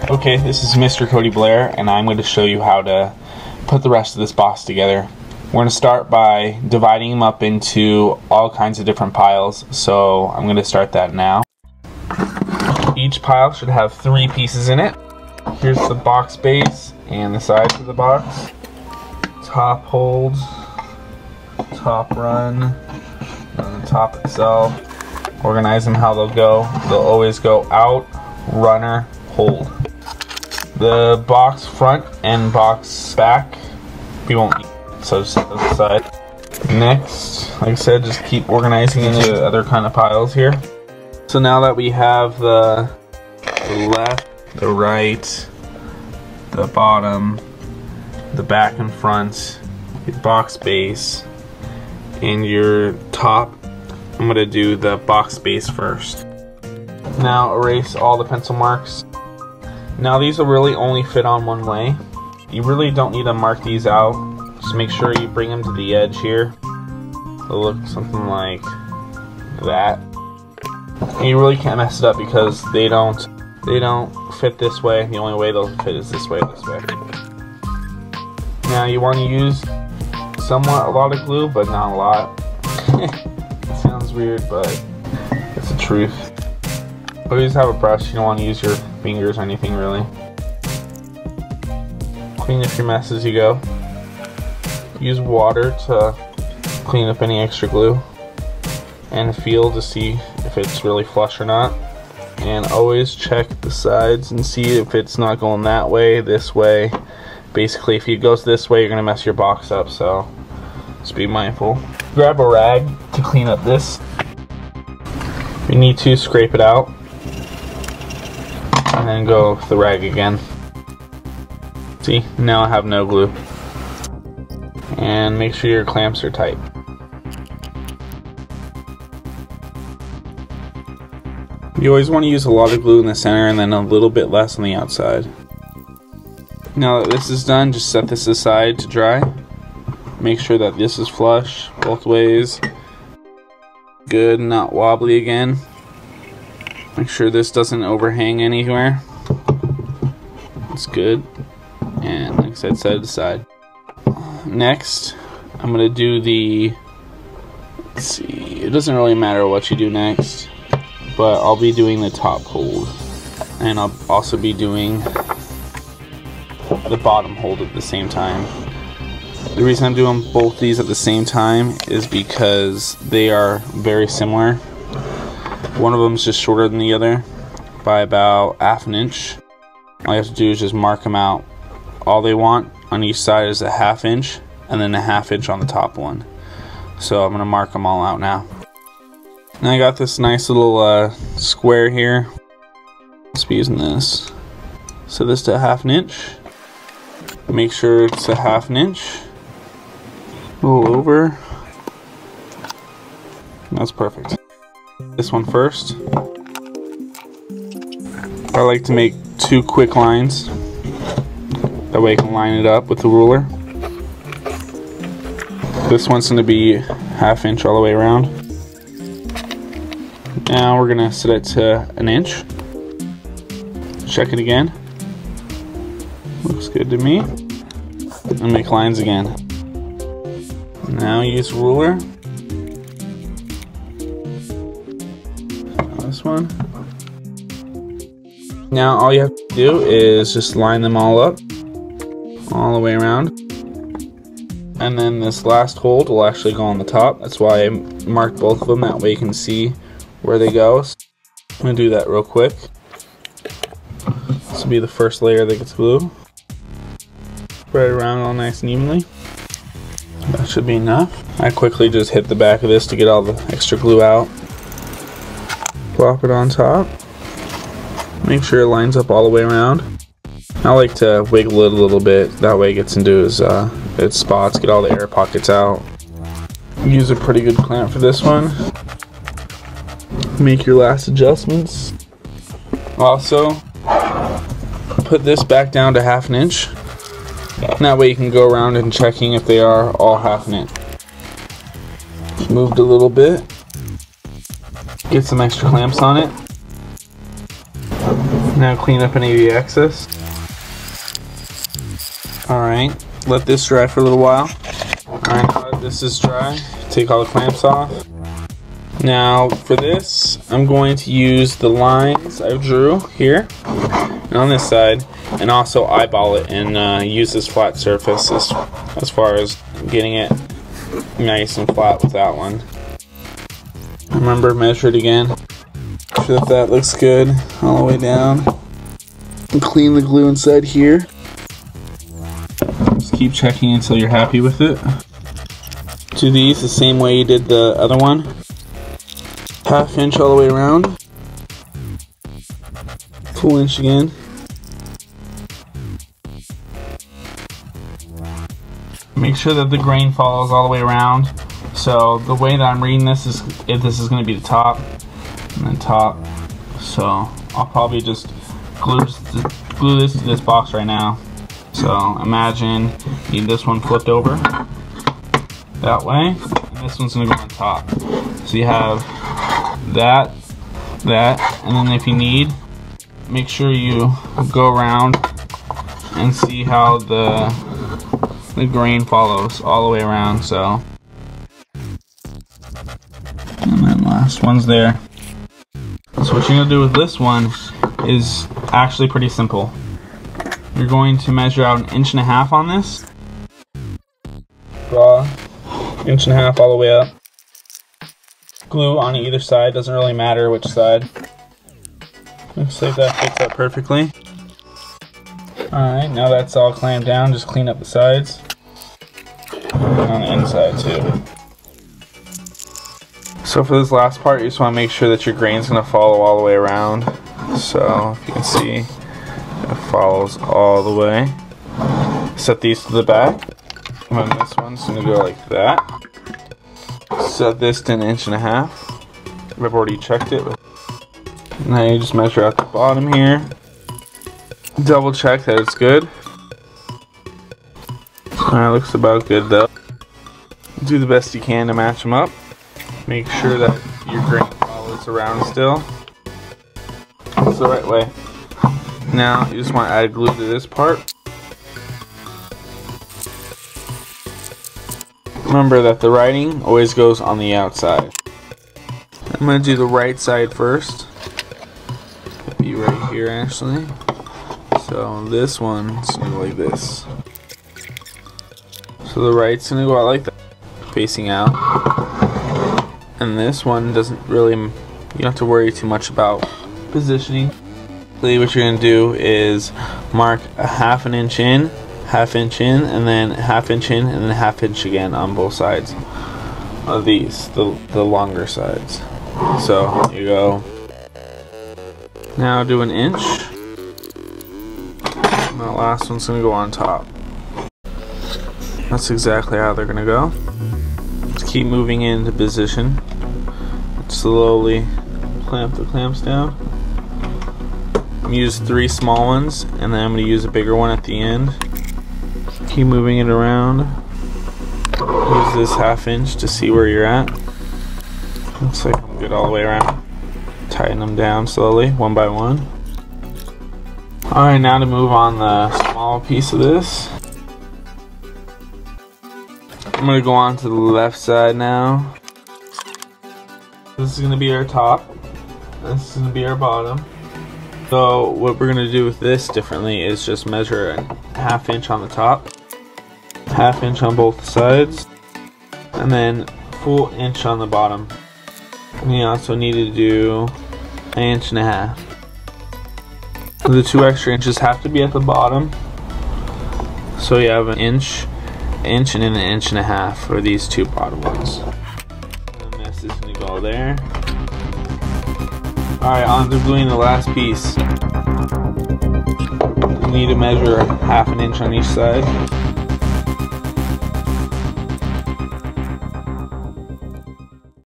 Okay, this is Mr. Cody Blair, and I'm going to show you how to put the rest of this box together. We're going to start by dividing them up into all kinds of different piles, so I'm going to start that now. Each pile should have 3 pieces in it. Here's the box base and the sides of the box. Top holds, top run, and the top itself. Organize them how they'll go. They'll always go out, runner, hold. The box front and box back, we won't need, so just set those aside. Next, like I said, just keep organizing into other kind of piles here. So now that we have the left, the right, the bottom, the back and front, your box base, and your top, I'm going to do the box base first. Now erase all the pencil marks. Now these will really only fit on one way. You really don't need to mark these out. Just make sure you bring them to the edge here. They'll look something like that. And you really can't mess it up because they don't fit this way. The only way they'll fit is this way, this way. Now you want to use a lot of glue, but not a lot. It sounds weird, but it's the truth. Always have a brush. You don't want to use your fingers or anything really. Clean up your mess as you go. Use water to clean up any extra glue and feel to see if it's really flush or not. And always check the sides and see if it's not going that way, this way. Basically, if it goes this way, you're going to mess your box up, so just be mindful. Grab a rag to clean up this. If you need to, scrape it out. And then go with the rag again. See, now I have no glue. And make sure your clamps are tight. You always want to use a lot of glue in the center and then a little bit less on the outside. Now that this is done, just set this aside to dry. Make sure that this is flush both ways. Good, not wobbly again. Make sure this doesn't overhang anywhere. It's good. And like I said, set it aside. Next, I'm going to do the, let's see, it doesn't really matter what you do next, but I'll be doing the top hold. And I'll also be doing the bottom hold at the same time. The reason I'm doing both these at the same time is because they are very similar. One of them is just shorter than the other by about ½ an inch. All you have to do is just mark them out. All they want on each side is a ½ inch and then a ½ inch on the top one. So I'm going to mark them all out now. And I got this nice little square here. Let's be using this. Set this to ½ an inch. Make sure it's a ½ an inch. A little over. That's perfect. This one first. I like to make 2 quick lines. That way I can line it up with the ruler. This one's going to be ½ inch all the way around. Now we're going to set it to 1 inch. Check it again. Looks good to me. And make lines again. Now use ruler. This one. Now all you have to do is just line them all up, all the way around. And then this last hold will actually go on the top. That's why I marked both of them, that way you can see where they go. So I'm going to do that real quick. This will be the first layer that gets glue. Spread it around all nice and evenly. That should be enough. I quickly just hit the back of this to get all the extra glue out. Plop it on top. Make sure it lines up all the way around. I like to wiggle it a little bit, that way it gets into its spots, get all the air pockets out. Use a pretty good clamp for this one. Make your last adjustments. Also, put this back down to ½ an inch. And that way you can go around and checking if they are all ½ an inch. Moved a little bit. Get some extra clamps on it. Now clean up any of the excess. Alright, let this dry for a little while. Alright, now that this is dry, take all the clamps off. Now for this, I'm going to use the lines I drew here and on this side, and also eyeball it and use this flat surface as far as getting it nice and flat with that one. Remember, measure it again. Make sure that looks good all the way down. And clean the glue inside here. Just keep checking until you're happy with it. Do these the same way you did the other one. 1/2 inch all the way around. Full inch again. Make sure that the grain follows all the way around. So the way that I'm reading this is if this is going to be the top and then top. So I'll probably just glue this to this box right now. So imagine you need this one flipped over that way, and this one's going to go on top. So you have that, and then if you need, make sure you go around and see how the grain follows all the way around. So, and then last one's there. So what you're going to do with this one is actually pretty simple. You're going to measure out 1.5 inches on this. Draw 1.5 inches all the way up. Glue on either side, doesn't really matter which side. Looks like that fits up perfectly. Alright, now that's all clamped down, just clean up the sides. And on the inside too. So for this last part, you just want to make sure that your grain's going to follow all the way around. So if you can see, it follows all the way. Set these to the back. And then this one's going to go like that. Set this to 1.5 inches. I've already checked it. Now you just measure out the bottom here. Double check that it's good. Alright, looks about good though. Do the best you can to match them up. Make sure that your grain follows around still. It's the right way. Now you just want to add glue to this part. Remember that the writing always goes on the outside. I'm going to do the right side first. It'll be right here actually. So this one's going to go like this. So the right's going to go out like that, facing out. And this one doesn't really, you don't have to worry too much about positioning. What you're going to do is mark a 1/2 inch in, 1/2 inch in, and then 1/2 inch in, and then 1/2 inch again on both sides of these, the longer sides. So you go. Now do 1 inch. And the last one's going to go on top. That's exactly how they're going to go. Just keep moving into position. Slowly clamp the clamps down. Use 3 small ones, and then I'm going to use a bigger one at the end. Keep moving it around. Use this 1/2 inch to see where you're at. Looks like I'm good all the way around. Tighten them down slowly, one by one. Alright, now to move on the small piece of this. I'm going to go on to the left side now. This is going to be our top. This is going to be our bottom. So what we're going to do with this differently is just measure a 1/2 inch on the top, 1/2 inch on both sides, and then full inch on the bottom. We also need to do 1.5 inches. The 2 extra inches have to be at the bottom. So you have 1 inch, and then 1.5 inches for these 2 bottom ones. And this is going to go there. Alright, on to gluing the last piece. You need to measure 1/2 inch on each side.